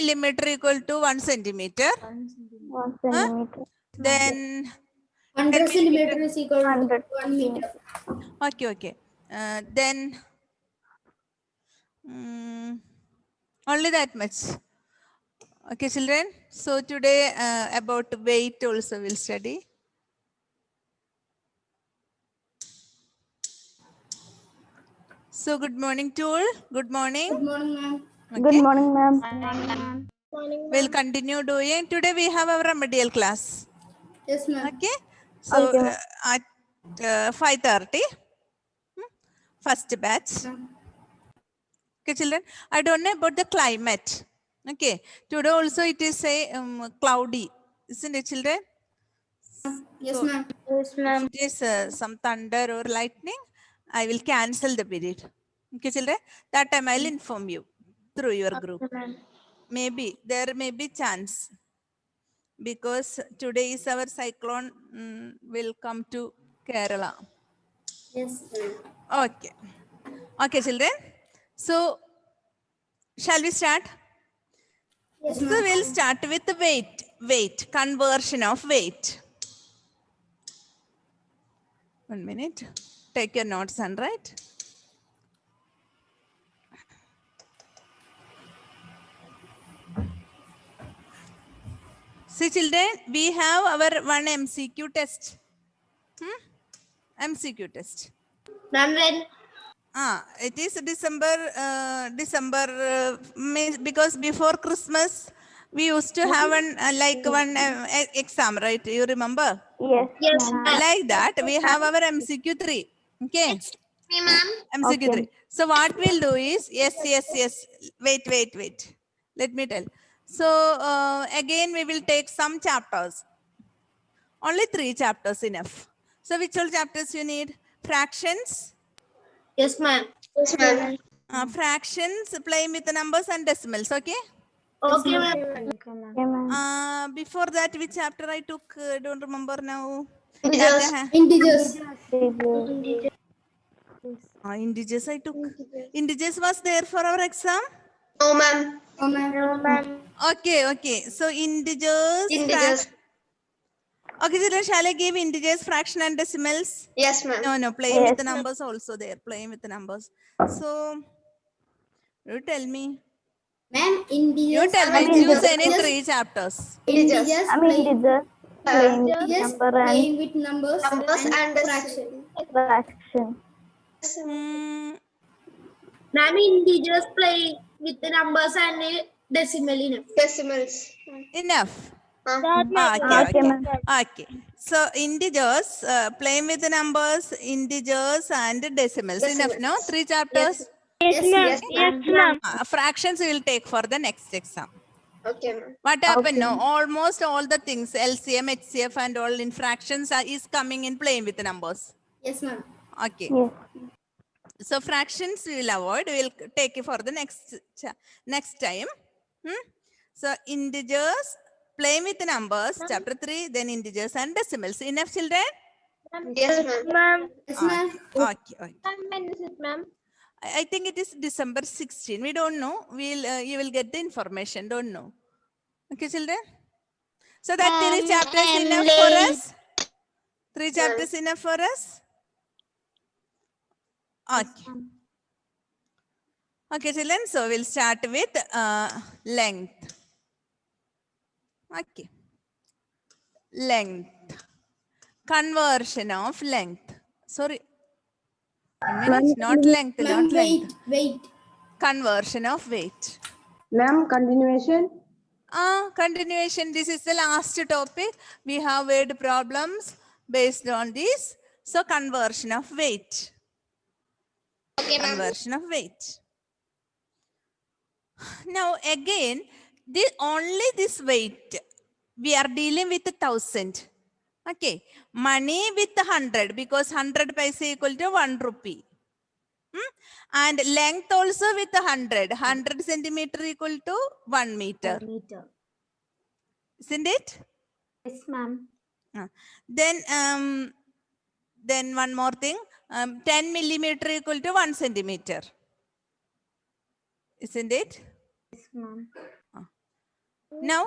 millimeter equal to 1 centimeter. 1 centimeter. Then 100 centimeter is equal to 100 1 meter. okay. Then only that much. Okay, children. So today about weight also we'll study. So good morning to all. Good morning. Good morning, ma'am. Okay. Good morning, ma'am. We'll continue doing. Today we have our remedial class. Yes, ma'am. Okay. So Okay, ma'am. at 5:30, first batch. Okay, children. I don't know about the climate. Okay. Today also it is say cloudy, isn't it, children? Yes, So, ma'am. Yes, ma'am. if it is some thunder or lightning, I will cancel the period. Okay, children. That time I'll inform you through your group. Maybe there may be chance because today is our cyclone will come to Kerala. Yes, ma'am. Okay. Okay, children. So, shall we start? Yes, So, ma'am. we'll start with the weight, conversion of weight. 1 minute. Take your notes and write. See, children, we have our one MCQ test. MCQ test. Ma'am, when? It is December, because before Christmas, we used to have one exam, right? You remember? Yes, Yes, ma'am. Like that, we have our MCQ 3. Okay. me, ma'am. MCQ 3. Okay. So what we'll do is, yes. Wait. Let me tell. So again, we will take some chapters. Only 3 chapters enough. So which all chapters you need? Fractions. Yes, ma'am. Yes, ma'am. Fractions, playing with the numbers and decimals. Okay. Okay, ma'am. Okay, ma'am. Before that, which chapter I took? Don't remember now. Integers. That, Integers. integers I took. Integers was there for our exam. No, ma'am. No, ma'am. Okay. So integers. Integers. Okay, children, shall I give integers, fraction and decimals? Yes, ma'am. No, playing with Yes. the numbers also there. Playing with the numbers. So, you tell me. Ma'am, integers. You tell me. mean, Choose the- any 3 chapters. Integers. I mean, integers, playing with Integers, number playing and with numbers and fraction. fraction. Ma'am, integers play with the numbers and decimal enough. Decimals. Enough. Okay, ma'am. Okay. So, integers, playing with the numbers, integers and decimals. Enough, no? 3 chapters. Yes, ma'am. Yes, ma'am. Fractions we will take for the next exam. Okay, ma'am. What happened? Okay. No, almost all the things, LCM, HCF and all in fractions is coming in playing with the numbers. Yes, ma'am. Okay. Yes. So fractions we will avoid. We will take it for the next time. So integers, playing with the numbers, chapter 3, then integers and decimals. Enough, children? Yes, ma'am. Yes, ma'am. Okay. I think it is December 16. We don't know. You will get the information. Don't know. Okay, children? So that 3 chapters enough for us? 3 chapters enough for us? Okay. Okay, children. So we'll start with length. Okay. Length. Conversion of length. Sorry. 1 minute. Not length. Ma'am, Not length. Wait. Conversion of weight. Ma'am, continuation. Continuation. This is the last topic. We have word problems based on this. So conversion of weight. Okay, ma'am. Conversion of weight. Now again, only this weight. We are dealing with 1,000. Okay. Money with 100 because 100 paise equal to 1 rupee. And length also with 100. 100 centimeter equal to 1 meter. Isn't it? Yes, ma'am. Then one more thing. 10 millimeter equal to 1 centimeter. Isn't it? Yes, ma'am. Now,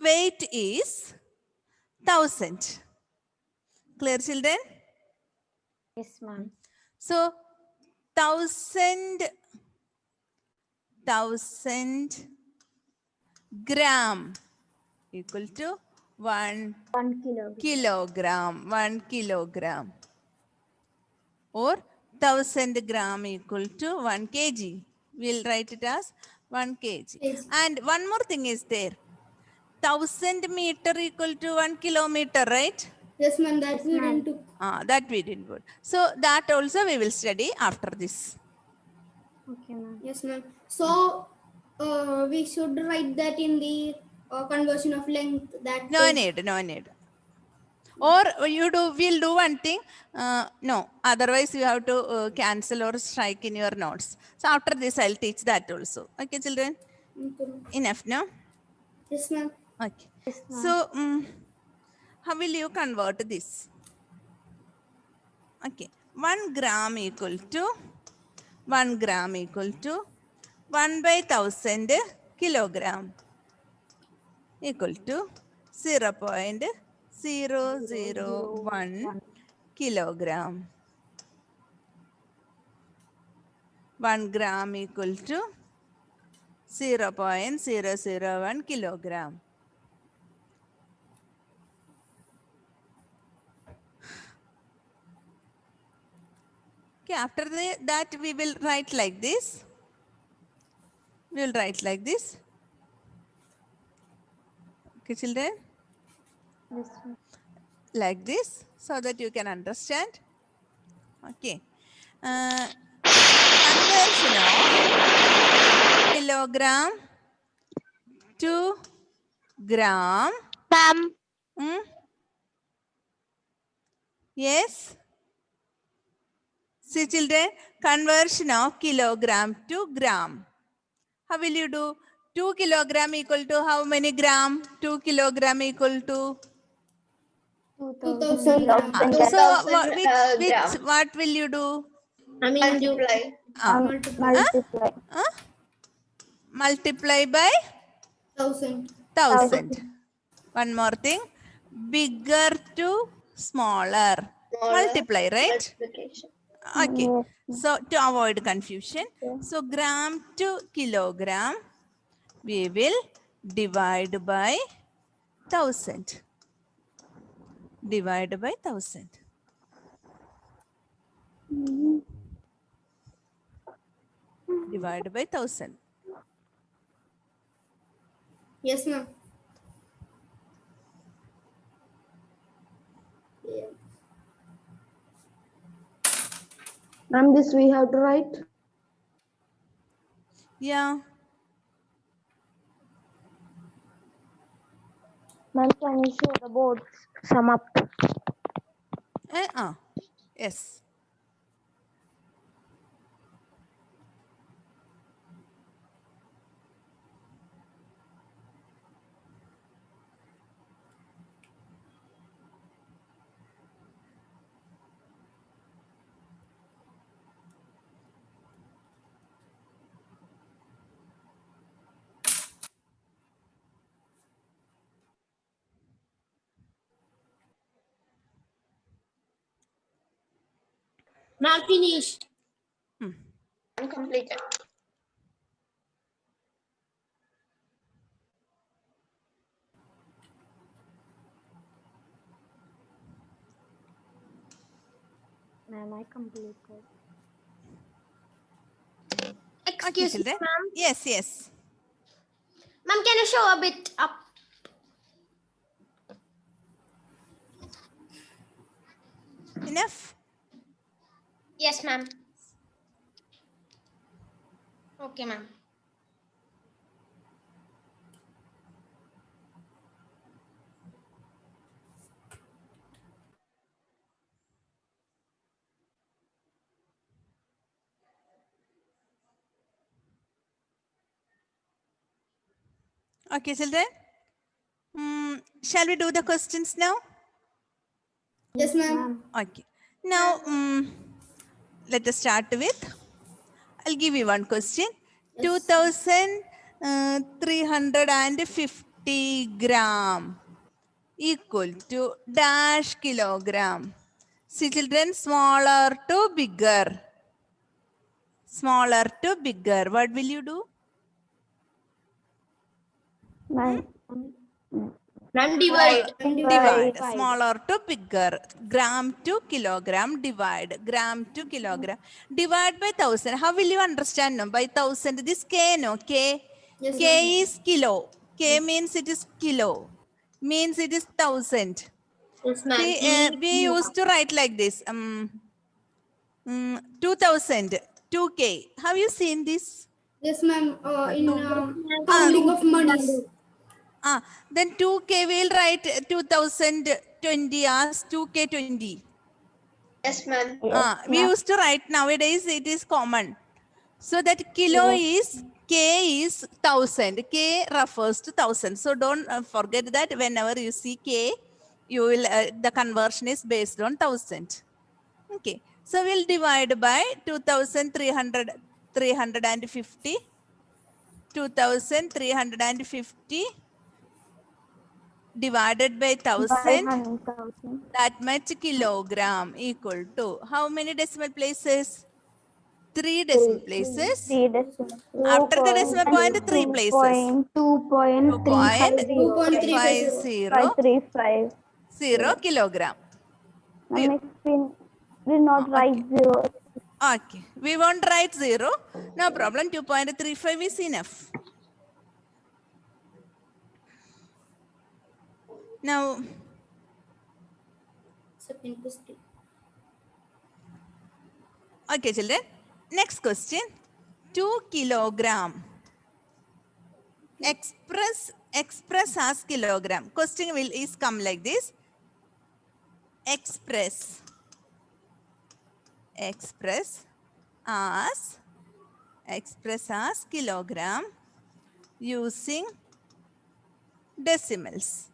weight is 1000. Clear, children? Yes, ma'am. So, 1000 gram equal to 1 1 kilogram. kilogram. 1 kilogram. Or 1000 gram equal to 1 kg. We'll write it as 1 kg. Yes. And one more thing is there. 1000 meter equal to 1 kilometer, right? Yes, ma'am. That we didn't took. That we didn't put. So that also we will study after this. Okay, ma'am. Yes, ma'am. So we should write that in the conversion of length. That No is- need, no need. Or we'll do one thing. No, otherwise you have to cancel or strike in your notes. So after this, I'll teach that also. Okay, children? Okay, ma'am. Enough, no? Yes, ma'am. Okay. Yes, ma'am. So, how will you convert this? Okay. 1 gram equal to 1 gram equal to 1/1000 kilogram equal to 0.001 kilogram. 1 gram equal to 0.001 kilogram. Okay, after that we will write like this. We will write like this. Okay, children? Yes, ma'am. Like this, so that you can understand. Okay. Conversion of kilogram to gram. Ma'am, Hmm? Yes? See, children, conversion of kilogram to gram. How will you do? 2 kilogram equal to how many gram? 2 kilogram equal to? 2000 gram. So, what will you do? I mean, multiply. Multiply. Multiply by 1000. 1000. One more thing. Bigger to smaller. Multiply, right? Okay. Yes. So, to avoid confusion. So, gram to kilogram, we will divide by 1000. Divide by 1000. Divide by 1000. Yes, ma'am. Yeah. Ma'am, this we have to write. Yeah. Ma'am, can you show the board sum up? Yes. Ma'am, finish. completed. Ma'am, I completed. Okay, Excuse me, children. ma'am. Yes, yes. Ma'am, can you show a bit up? Enough? Yes, ma'am. Okay, ma'am. Okay, children. Shall we do the questions now? Yes, ma'am. Okay. Now, let us start with, I'll give you one question. 2,300 350 gram equal to dash kilogram. See children, smaller to bigger. Smaller to bigger. What will you do? Ma'am, Ma'am, divide. Divide. Smaller to bigger. Gram to kilogram. Divide. Gram to kilogram. Divide by 1000. How will you understand? No? By 1000. This K, no? K. Yes, K is kilo. K means it is kilo. Means it is 1000. Yes, ma'am. See, we used to write like this. 2000. 2K. Have you seen this? Yes, ma'am. Counting of monies. Then 2K we'll write 2020 as 2K20. Yes, ma'am. We used to write, nowadays it is common. So that kilo is, K is 1000. K refers to 1000. So don't forget that whenever you see K, you will, the conversion is based on 1000. Okay. So we'll divide by 2350. 2350 divided by 1000, 100,000. that much kilogram equal to how many decimal places? 3 decimal places. 3 decimal. After the decimal point, 3 places. 2.350. 2.550 535. kilogram. Ma'am, we will not write 0. Okay, we won't write 0. No problem. 2.35 is enough. Now, Second question. okay, children. Next question. 2 kilogram. Express as kilogram. Question is come like this. Express as kilogram using decimals.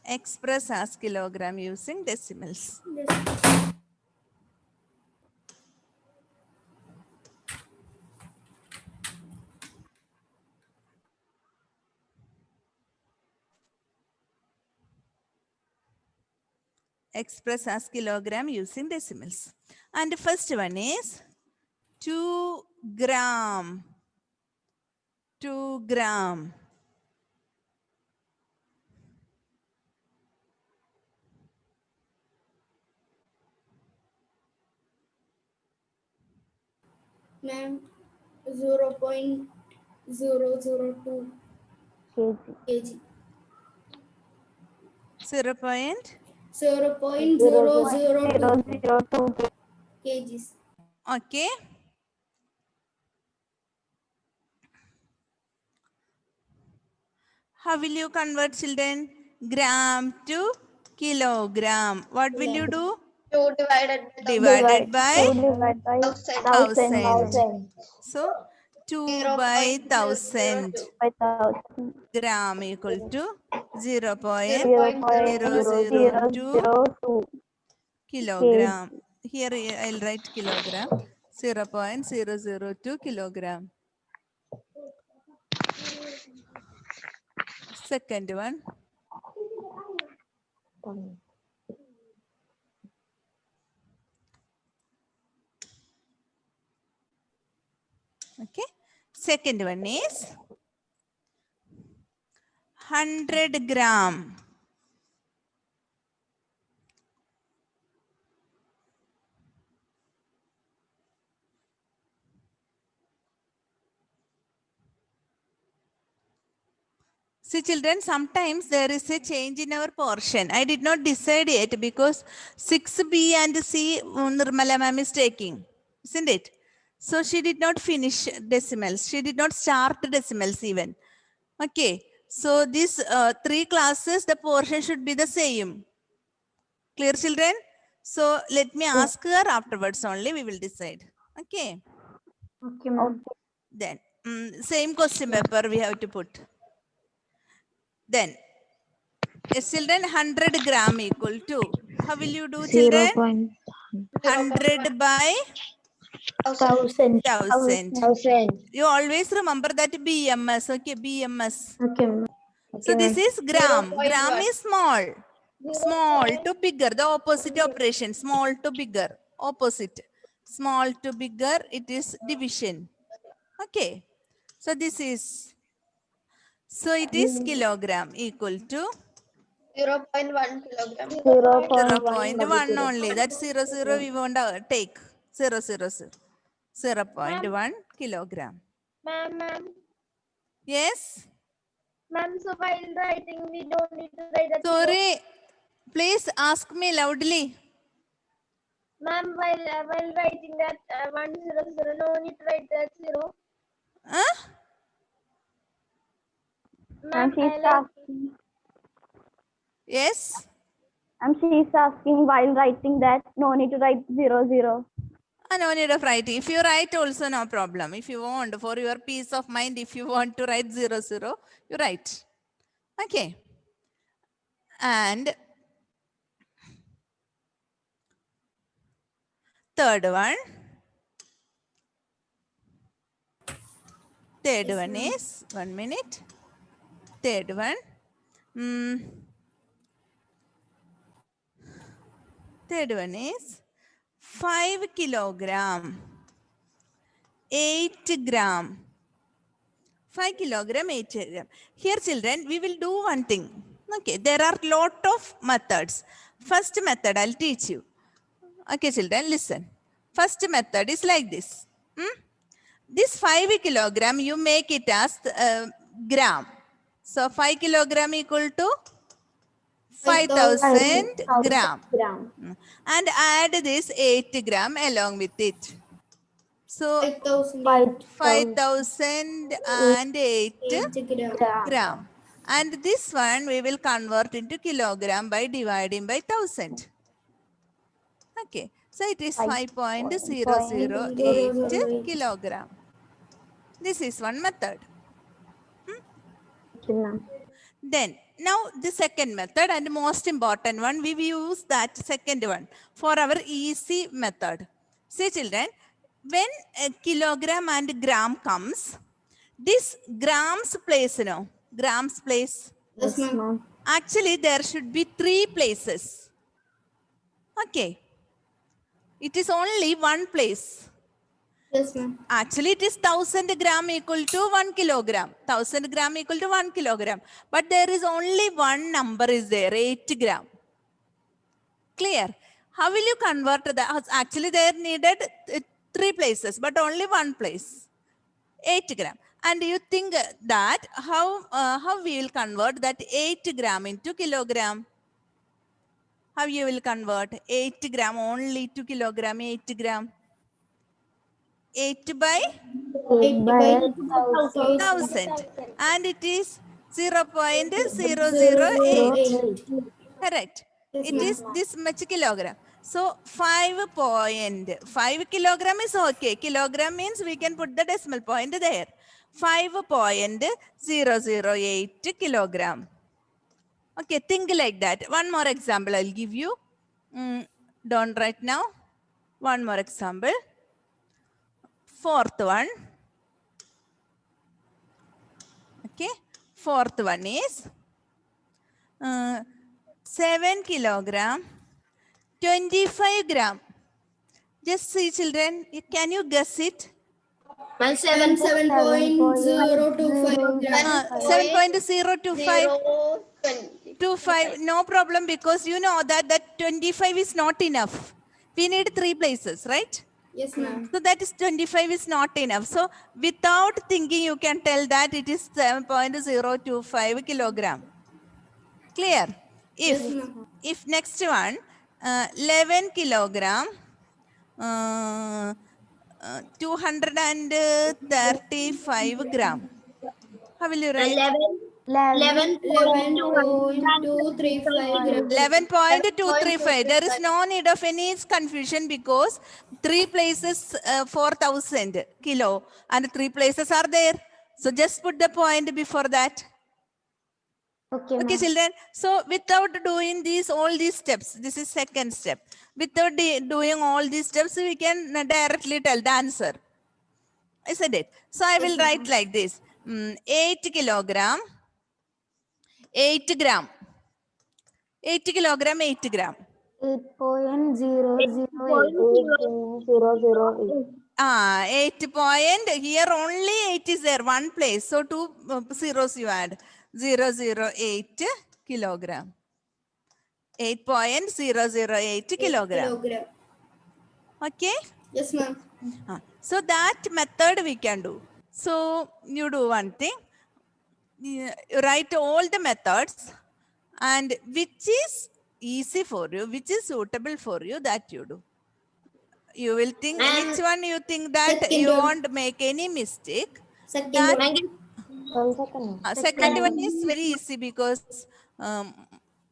Express as kilogram using decimals. Express as kilogram using decimals. And the first one is 2 gram. 2 gram. Ma'am, 0.002 kg. 0.002 kgs. Okay. How will you convert, children? Gram to kilogram. What will you do? 2 divided Divided by 1000. 1000. So 2 by 1000 5,000. gram equal to 0.002 kilogram. Here I'll write kilogram. 0.002 kilogram. Second one. Okay. Second one is 100 gram. See children, sometimes there is a change in our portion. I did not decide yet because 6B and C Nirmala ma'am is taking, isn't it? So she did not finish decimals. She did not start decimals even. Okay. So these 3 classes, the portion should be the same. Clear children? So let me ask her afterwards only, we will decide. Okay. Okay, ma'am. Then same question paper we have to put. Then, yes, children, 100 gram equal to, how will you do, children? 100 by Thousand. 1000. 1000. You always remember that BMS. Okay, BMS. Okay, ma'am. So this is gram. 0.1. Gram is small. Small to bigger. The opposite operation. Small to bigger. Opposite. Small to bigger. It is division. Okay. So this is. So it is kilogram equal to 0.1 kilogram. 0.1 only. That's 0 we want to take. 0 0.1 kilogram. Ma'am. Yes. Ma'am, so while writing, we don't need to write that. Sorry. Please ask me loudly. Ma'am, while writing that 100, no need to write that 0. Huh? Ma'am, she's asking. Yes. She's asking while writing that no need to write 0. No need of writing. If you write also no problem. If you want, for your peace of mind, if you want to write 0, you write. Okay. And third one. Third one is, 1 minute. Third one. Third one is 5 kilogram. 8 gram. 5 kilogram, 8 gram. Here children, we will do one thing. Okay, there are lot of methods. First method, I'll teach you. Okay children, listen. First method is like this. This 5 kilogram, you make it as gram. So 5 kilogram equal to 5,000 gram. And add this 8 gram along with it. So 5,008 gram. And this one we will convert into kilogram by dividing by 1000. Okay. So it is 5.008 kilogram. This is one method. Then now the second method and most important one, we will use that second one for our easy method. See children, when a kilogram and gram comes, this grams place, grams place. Yes, ma'am. Actually, there should be 3 places. Okay. It is only one place. Yes, ma'am. Actually, it is 1000 gram equal to 1 kilogram. 1000 gram equal to 1 kilogram. But there is only one number is there, 8 gram. Clear? How will you convert that? Actually, there needed 3 places, but only one place. 8 gram. And you think that how we will convert that 8 gram into kilogram? How you will convert 8 gram only to kilogram, 8 gram? 8 by 1000. And it is 0.008. Correct. It is this much kilogram. So 5.5 kilogram is okay. Kilogram means we can put the decimal point there. 5.008 kilogram. Okay, think like that. One more example I'll give you. Don't write now. One more example. Fourth one. Okay. Fourth one is 7 kilogram, 25 gram. Just see children, can you guess it? 7.025 gram. 7.025. 25, no problem, because you know that 25 is not enough. We need 3 places, right? Yes, ma'am. So that is 25 is not enough. So without thinking, you can tell that it is 7.025 kilogram. Clear? If next one, 11 kilogram, 235 gram. How will you write? 11.235. There is no need of any confusion because 3 places 4,000 kilo and 3 places are there. So just put the point before that. Okay, Okay, ma'am. children. So without doing all these steps, this is second step. Without doing all these steps, we can directly tell the answer. Isn't it? So I will write like this. 8 kilogram, 8 gram. 8 kilogram, 8 gram. 8.0008. 8 point, here only 8 is there, one place. So two zeros you add. 008 kilogram. 8.008 kilogram. Okay. Yes, ma'am. So that method we can do. So you do one thing. You write all the methods and which is easy for you, which is suitable for you, that you do. You will think Ma'am, which one you think that second you one. won't make any mistake. Second That one. 1 second. second one is very easy because um,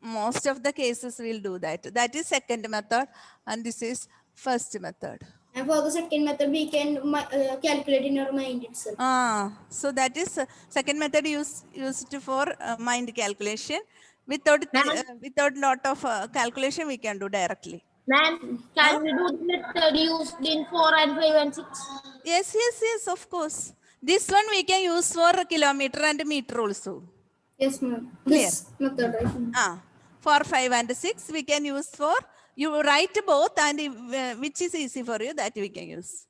most of the cases will do that. That is second method and this is first method. And for the second method, we can calculate in our mind itself. So that is second method used for mind calculation. Without lot of calculation we can do directly. ma'am, can we do the method used in 4 and 5 and 6? Yes, of course. This one we can use for kilometer and meter also. Yes, ma'am. Clear? This method, right? For 5 and 6 we can use for, you write both and which is easy for you, that we can use.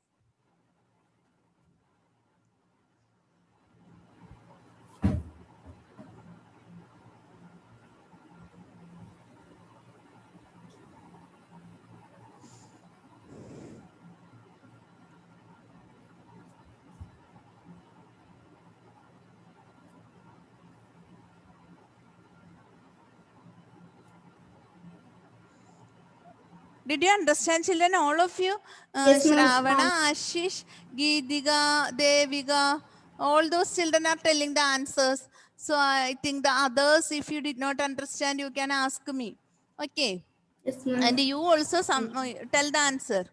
Did you understand, children, all of you? Yes, ma'am. Shravana, Ashish, Geetika, Devika, all those children are telling the answers. So I think the others, if you did not understand, you can ask me. Okay. Yes, ma'am. And you also tell the answer.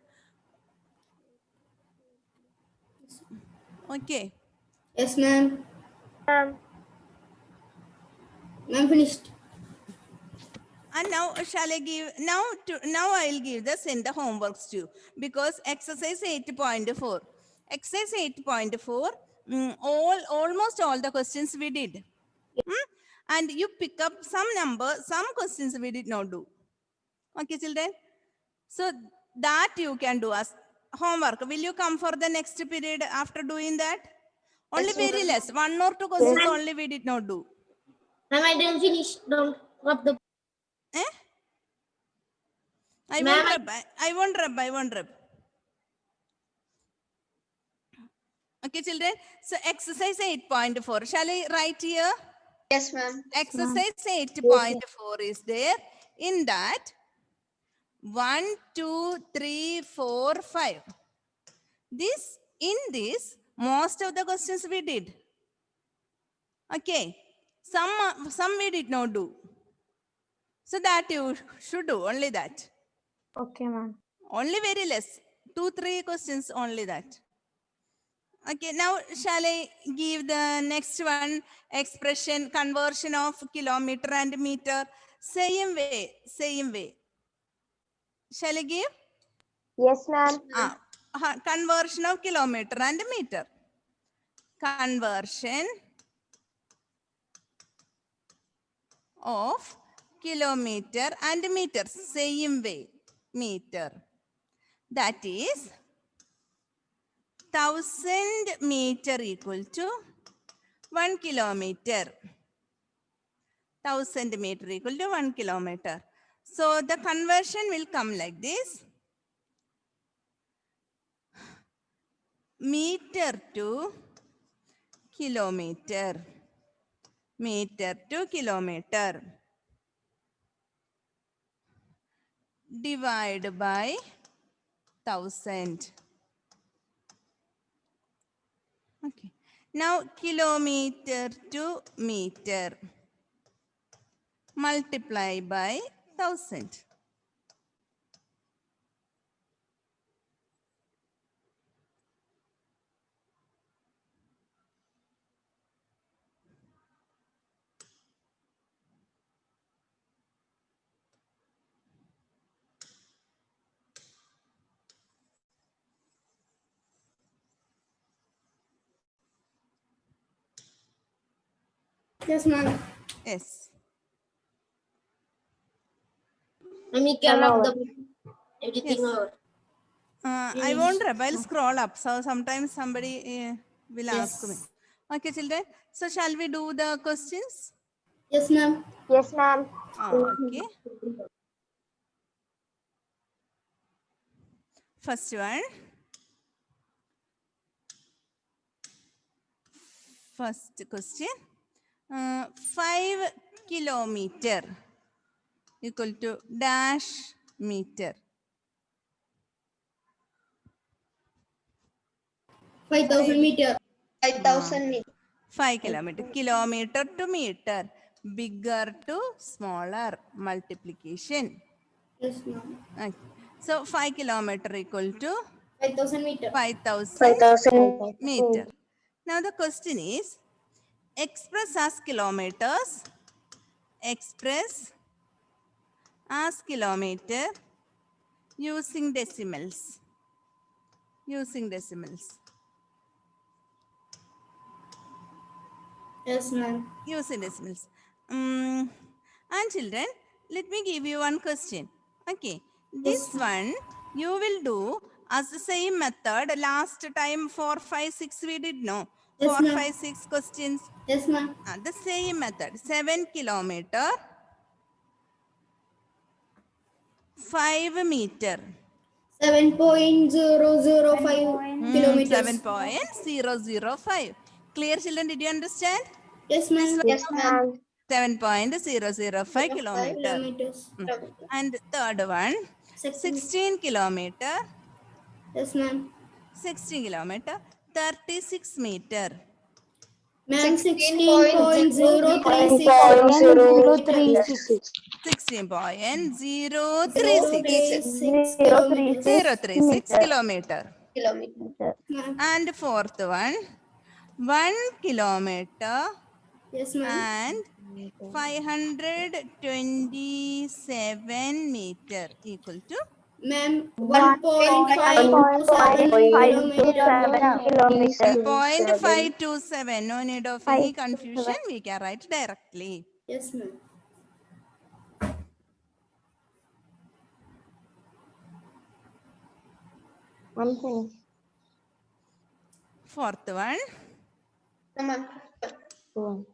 Okay. Yes, ma'am. Ma'am. Ma'am, finished. And now shall I give, now I'll give send the homeworks to you because exercise 8.4. Exercise 8.4, almost all the questions we did. And you pick up some number, some questions we did not do. Okay, children? So that you can do as homework. Will you come for the next period after doing that? Only very less. 1 or 2 questions only we did not do. Ma'am, I didn't finish. Don't rub the. Eh? I Ma'am, won't rub. Okay, children. So exercise 8.4. Shall I write here? Yes, ma'am. Exercise 8.4 is there. In that, 1, 2, 3, 4, 5. In this, most of the questions we did. Okay. Some we did not do. So that you should do, only that. Okay, ma'am. Only very less. 2, 3 questions, only that. Okay, now shall I give the next one, expression, conversion of kilometer and meter? Same way. Shall I give? Yes, ma'am. Conversion of kilometer and meter. Conversion of kilometer and meter. Same way, meter. That is 1000 meter equal to 1 kilometer. 1000 meter equal to 1 kilometer. So the conversion will come like this. Meter to kilometer. Meter to kilometer. Divide by 1000. Okay. Now kilometer to meter. Multiply by 1000. Yes, ma'am. Yes. And we can Hello. rub the everything Yes. over. I won't rub. I'll scroll up. So sometimes somebody will ask me. Yes. Okay, children. So shall we do the questions? Yes, ma'am. Yes, ma'am. Okay. First one. First question. 5 kilometer equal to dash meter. 5,000 meter. 5,000 meters. 5 kilometer. Kilometer to meter. Bigger to smaller. Multiplication. Yes, ma'am. Okay. So 5 kilometer equal to 5,000 meter. 5,000 5,000 meter. Now the question is, express as kilometers. Express as kilometer using decimals. Using decimals. Yes, ma'am. Using decimals. And children, let me give you one question. Okay. This one you will do as the same method. Last time 4, 5, 6 we did no. Yes, 4, ma'am. 5, 6 questions. Yes, ma'am. The same method. 7 kilometer. 5 meter. 7.005 kilometers. 7.005. Clear, children? Did you understand? Yes, ma'am. Yes, ma'am. 7.005 kilometer. Kilometers. And third one, 16 kilometer. Yes, ma'am. 16 kilometer, 36 meter. Ma'am, 16.036. 16.036 16.036. 036 kilometers. 036 kilometer. Kilometer. Ma'am. And fourth one, 1 kilometer Yes, ma'am. and 527 meter equal to Ma'am, 1.527 kilometer. kilometers. 1.527. No need of any confusion. We can write directly. Yes, ma'am. I'm finished. Fourth one, No, ma'am. One.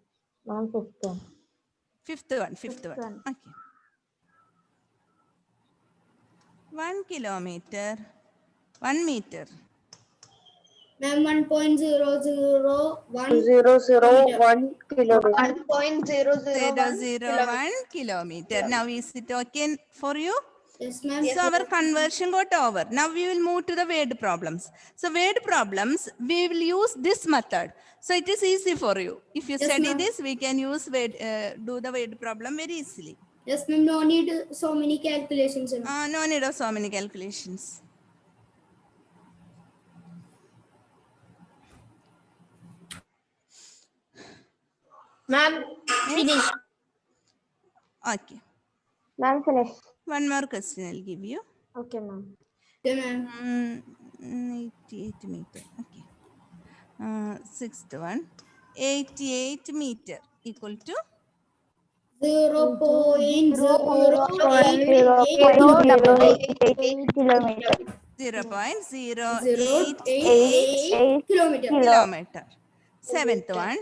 Ma'am, 15. fifth one. Okay. 1 kilometer, 1 meter. Ma'am, 1.001 001 kilometers. 1.001 001 kilometer. Now is it okay for you? Yes, ma'am. So our conversion got over. Now we will move to the word problems. So word problems, we will use this method. So it is easy for you. If you Yes, study ma'am. this, we can use word, do the word problem very easily. Yes, ma'am. No need so many calculations. Ma'am. No need of so many calculations. Ma'am, finish. Okay. Ma'am, finished. One more question I'll give you. Okay, ma'am. Okay, ma'am. 88 meter. Okay. Sixth one. 88 meter equal to 0.088 kilometers. 0.088 kilometer. kilometer. Seventh one.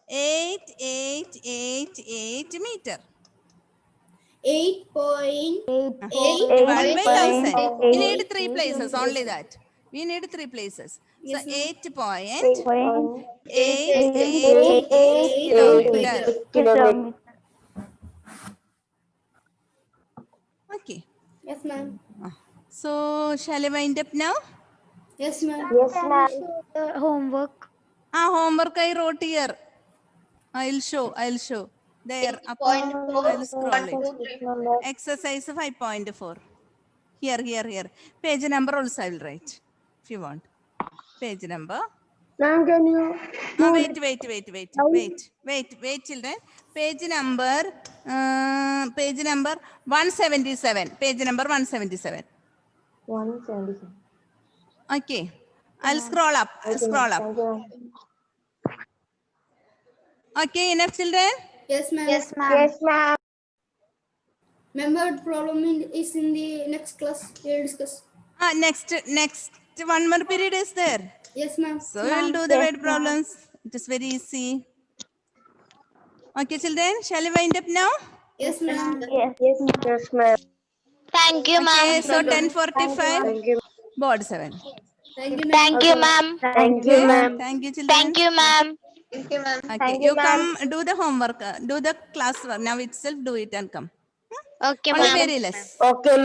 8888 meter. 8.8 Divided by 1000. We 8.8. need 3 places, only that. We need 3 places. So Yes, ma'am. 8.888 kilometer. Kilometers. Okay. Yes, ma'am. So shall I wind up now? Yes, ma'am. Yes, ma'am. Homework. Homework I wrote here. I'll show. There, up, I'll scroll it. Exercise 5.4. Here. Page number also I will write, if you want. Page number. Ma'am, can you? Wait, children. Page number 177. Page number 177. 177. Okay. I'll scroll up. Thank you, ma'am. Okay, enough children? Yes, ma'am. Yes, ma'am. Ma'am, problem is in the next class. We'll discuss. Next one more period is there. Yes, ma'am. So we will do the Yes, word problems. It is very easy. Okay, children, shall we wind up now? Yes, ma'am. Yes. Yes, ma'am. Thank you, Okay, ma'am. so 10:45, Thank you. board 7. Thank you, ma'am. Thank you, ma'am. Thank you, Okay, ma'am. thank you, children. Thank you, ma'am. Okay, Thank you you, ma'am. come do the homework, do the class work. Now itself do it and come. Okay, Only ma'am. very less. Okay,